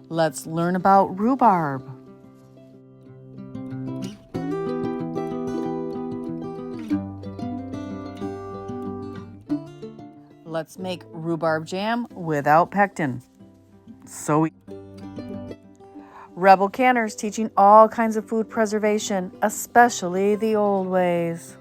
Let's learn about rhubarb. Let's make rhubarb jam without pectin. Rebel Canners teaching all kinds of food preservation, especially the old ways.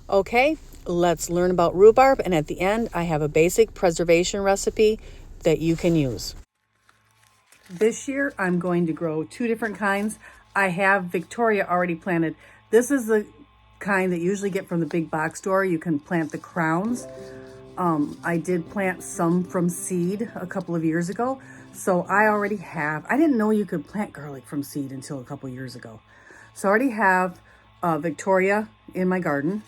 Okay, let's learn about rhubarb, and at the end I have a basic preservation recipe that you can use. This year I'm going to grow 2 different kinds. I have Victoria already planted. This is the kind that you usually get from the big box store. You can plant the crowns. I did plant some from seed a couple of years ago. So I already have, I didn't know you could plant garlic from seed until a couple years ago. So I already have Victoria in my garden.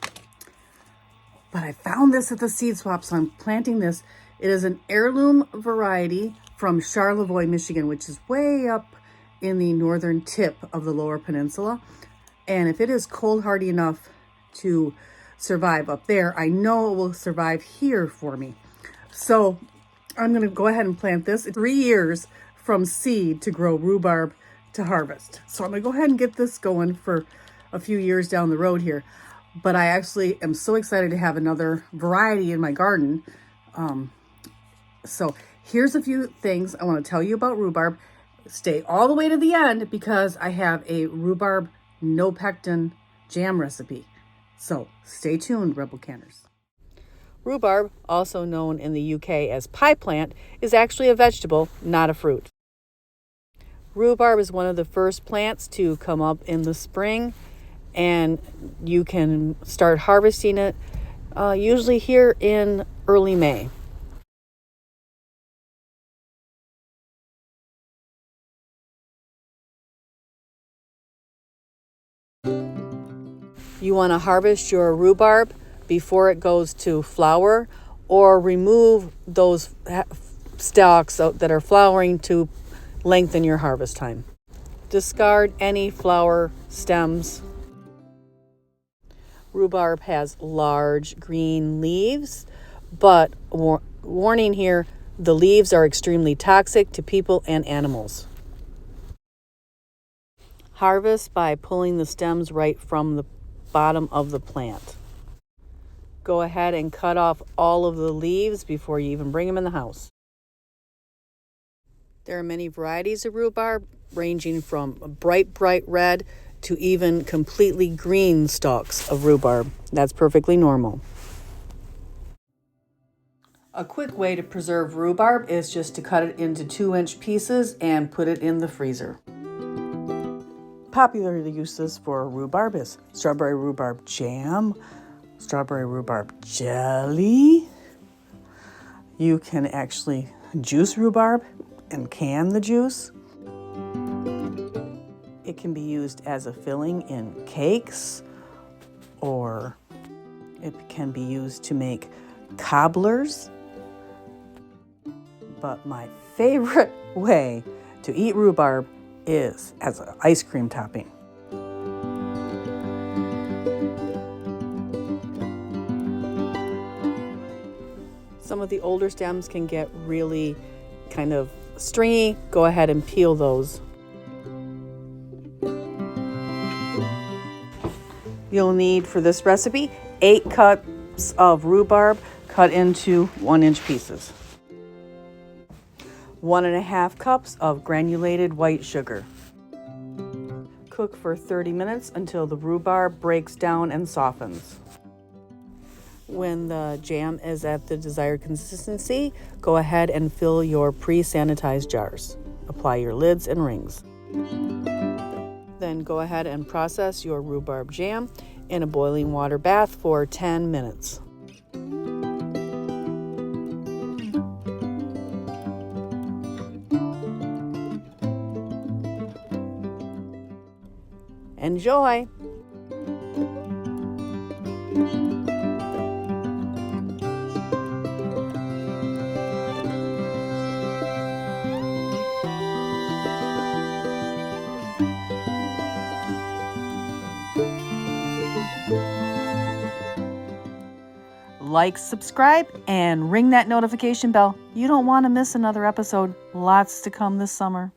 But I found this at the seed swap, so I'm planting this. It is an heirloom variety from Charlevoix, Michigan, which is way up in the northern tip of the Lower Peninsula. And if it is cold hardy enough to survive up there, I know it will survive here for me. So I'm going to go ahead and plant this. 3 years from seed to grow rhubarb to harvest. So I'm going to go ahead and get this going for a few years down the road here. But I actually am so excited to have another variety in my garden. So here's a few things I want to tell you about rhubarb. Stay all the way to the end because I have a rhubarb no pectin jam recipe. So stay tuned, Rebel Canners. Rhubarb, also known in the UK as pie plant, is actually a vegetable, not a fruit. Rhubarb is one of the first plants to come up in the spring, and you can start harvesting it usually here in early May. You want to harvest your rhubarb before it goes to flower, or remove those stalks that are flowering to lengthen your harvest time. Discard any flower stems. Rhubarb has large green leaves, but warning here, the leaves are extremely toxic to people and animals. Harvest by pulling the stems right from the bottom of the plant. Go ahead and cut off all of the leaves before you even bring them in the house. There are many varieties of rhubarb, ranging from bright red to even completely green stalks of rhubarb. That's perfectly normal. A quick way to preserve rhubarb is just to cut it into 2-inch pieces and put it in the freezer. Popular uses for rhubarb is strawberry rhubarb jam, strawberry rhubarb jelly. You can actually juice rhubarb and can the juice. It can be used as a filling in cakes, or it can be used to make cobblers. But my favorite way to eat rhubarb is as an ice cream topping. Some of the older stems can get really kind of stringy. Go ahead and peel those. You'll need for this recipe 8 cups of rhubarb cut into 1-inch pieces. 1.5 cups of granulated white sugar. Cook for 30 minutes until the rhubarb breaks down and softens. When the jam is at the desired consistency, go ahead and fill your pre-sanitized jars. Apply your lids and rings. Then go ahead and process your rhubarb jam in a boiling water bath for 10 minutes. Enjoy! like, subscribe, and ring that notification bell. You don't want to miss another episode. Lots to come this summer.